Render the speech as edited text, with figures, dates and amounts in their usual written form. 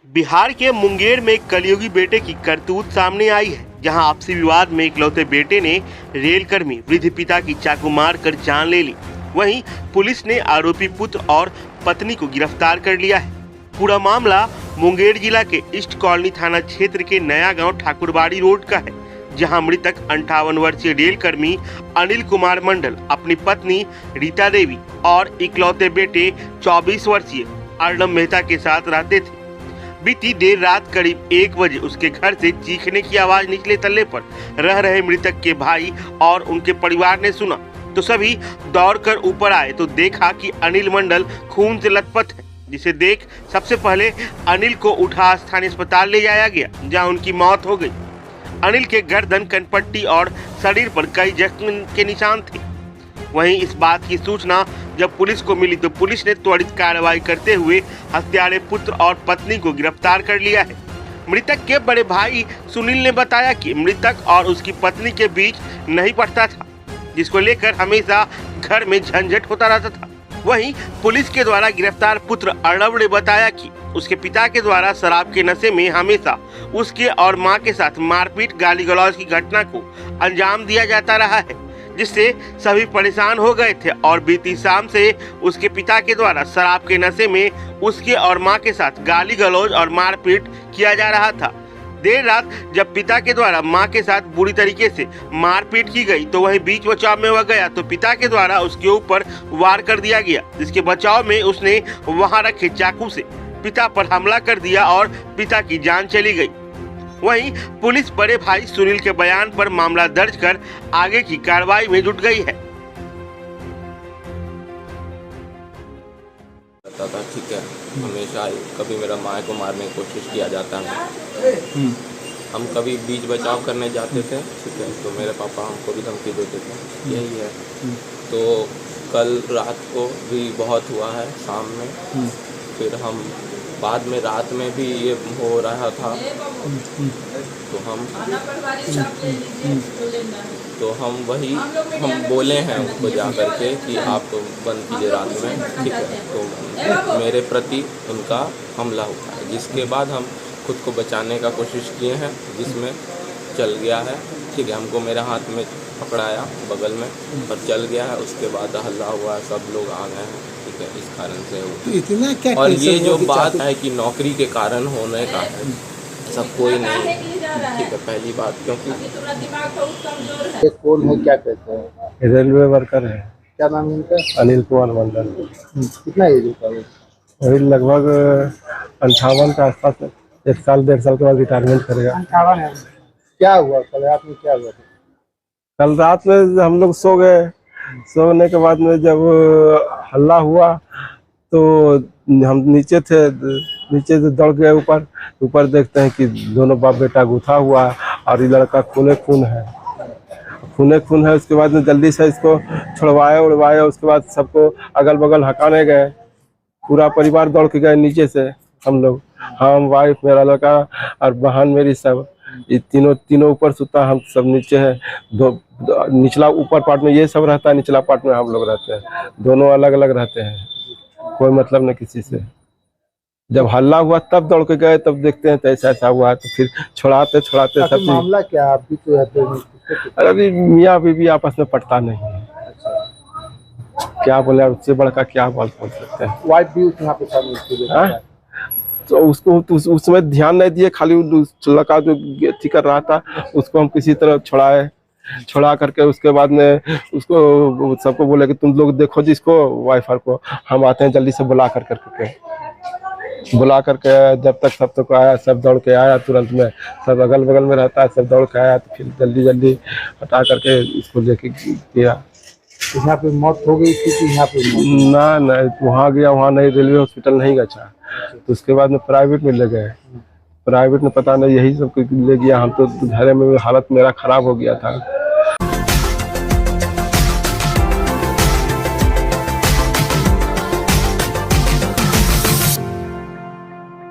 बिहार के मुंगेर में कलयुगी बेटे की करतूत सामने आई है, जहां आपसी विवाद में इकलौते बेटे ने रेल कर्मी वृद्ध पिता की चाकू मार कर जान ले ली। वहीं पुलिस ने आरोपी पुत्र और पत्नी को गिरफ्तार कर लिया है। पूरा मामला मुंगेर जिला के ईस्ट कॉलोनी थाना क्षेत्र के नया गांव ठाकुरबाड़ी रोड का है, जहां मृतक 58 वर्षीय रेल कर्मी अनिल कुमार मंडल अपनी पत्नी रीता देवी और इकलौते बेटे 24 वर्षीय अर्णब मेहता के साथ रहते थे। बीती देर रात करीब 1 बजे उसके घर से चीखने की आवाज निचले तल्ले पर रह रहे मृतक के भाई और उनके परिवार ने सुना, तो सभी दौड़कर ऊपर आए तो देखा कि अनिल मंडल खून से लथपथ है, जिसे देख सबसे पहले अनिल को उठा स्थानीय अस्पताल ले जाया गया, जहां उनकी मौत हो गई। अनिल के गर्दन, कनपट्टी और शरीर पर कई जख्म के निशान थे। वहीं इस बात की सूचना जब पुलिस को मिली तो पुलिस ने त्वरित कार्रवाई करते हुए हत्यारे पुत्र और पत्नी को गिरफ्तार कर लिया है। मृतक के बड़े भाई सुनील ने बताया कि मृतक और उसकी पत्नी के बीच नहीं पड़ता था, जिसको लेकर हमेशा घर में झंझट होता रहता था। वहीं पुलिस के द्वारा गिरफ्तार पुत्र अर्णब ने बताया कि उसके पिता के द्वारा शराब के नशे में हमेशा उसके और मां के साथ मारपीट, गाली गलौज की घटना को अंजाम दिया जाता रहा है, जिससे सभी परेशान हो गए थे और बीती शाम से उसके पिता के द्वारा शराब के नशे में उसके और मां के साथ गाली गलौज और मारपीट किया जा रहा था। देर रात जब पिता के द्वारा मां के साथ बुरी तरीके से मारपीट की गई तो वही बीच बचाव में वह गया तो पिता के द्वारा उसके ऊपर वार कर दिया गया, जिसके बचाव में उसने वहां रखे चाकू से पिता पर हमला कर दिया और पिता की जान चली गई। वहीं पुलिस बड़े भाई सुनील के बयान पर मामला दर्ज कर आगे की कार्रवाई में जुट गई है। ठीक है, हमेशा कभी मेरा माँ को मारने की कोशिश किया जाता है। हम कभी बीच बचाव करने जाते थे, ठीक है, तो मेरे पापा हमको भी धमकी देते थे, यही है। तो कल रात को भी बहुत हुआ है शाम में, फिर हम बाद में रात में भी ये हो रहा था, तो हम बोले हैं उनको जा करके कि आप बंद कीजिए रात में, ठीक है। तो मेरे प्रति उनका हमला हुआ है, जिसके बाद हम खुद को बचाने का कोशिश किए हैं, जिसमें चल गया है, ठीक है। हमको मेरे हाथ में पकड़ाया बगल में और चल गया है, उसके बाद हल्ला हुआ, सब लोग आ गए हैं, ठीक है। इस कारण से तो इतना क्या, और ये जो बात है कि नौकरी के कारण होने का है, सब कोई नहीं, ठीक है, पहली बात। क्योंकि ये कौन है, क्या कहते हैं? रेलवे वर्कर है। क्या नाम है इनका? अनिल कुमार मंडल। कितना एज होता है? अभी लगभग 58 के आसपास, 1 साल 1.5 साल के बाद रिटायरमेंट करेगा। 58 है। क्या हुआ कल रात में, क्या हुआ? कल रात में हम लोग सो गए, सोने के बाद में जब हल्ला हुआ तो हम नीचे थे, नीचे से दौड़ गए ऊपर देखते हैं कि दोनों बाप बेटा गुथा हुआ और ये लड़का खूने खून है। उसके बाद में जल्दी से इसको उड़वाए, उसके बाद सबको अगल बगल हटाने गए, पूरा परिवार दौड़ के गए नीचे से। हम लोग, हम, वाइफ, मेरा लड़का और बहन मेरी, सब ये तीनों ऊपर सुता, हम सब नीचे है। निचला ऊपर पार्ट में ये सब रहता है, निचला पार्ट में हम लोग रहते हैं, दोनों अलग अलग रहते हैं, कोई मतलब नहीं किसी से। जब हल्ला हुआ तब दौड़ के गए, तब देखते हैं तो ऐसा हुआ, तो फिर छोड़ाते सब। मामला क्या? आप भी तो रहते हैं। अरे अभी मियाँ बीवी आपस में पटता नहीं है, क्या बोले, उससे बड़का क्या बोल सकते हैं। वाइफ भी यहाँ पे शामिल थी, तो उसको तो उसमें ध्यान नहीं दिए, खाली लड़का जो ठीक कर रहा था उसको हम किसी तरह छोड़ा करके उसके बाद में उसको सबको बोले कि तुम लोग देखो जिसको, वाइफर को, हम आते हैं जल्दी से बुला करके जब तक सब तक आया, सब दौड़ के आया तुरंत में, सब अगल बगल में रहता है, सब दौड़ के आया, तो फिर जल्दी हटा करके इसको लेके गया। यहाँ पे मौत हो गई थी कि यहाँ पे? ना वहाँ गया, वहाँ नहीं, रेलवे हॉस्पिटल नहीं गया, तो उसके बाद में प्राइवेट में ले गए। प्राइवेट में पता नहीं यही सब ले गया, हम तो घर में हालत मेरा खराब हो गया था।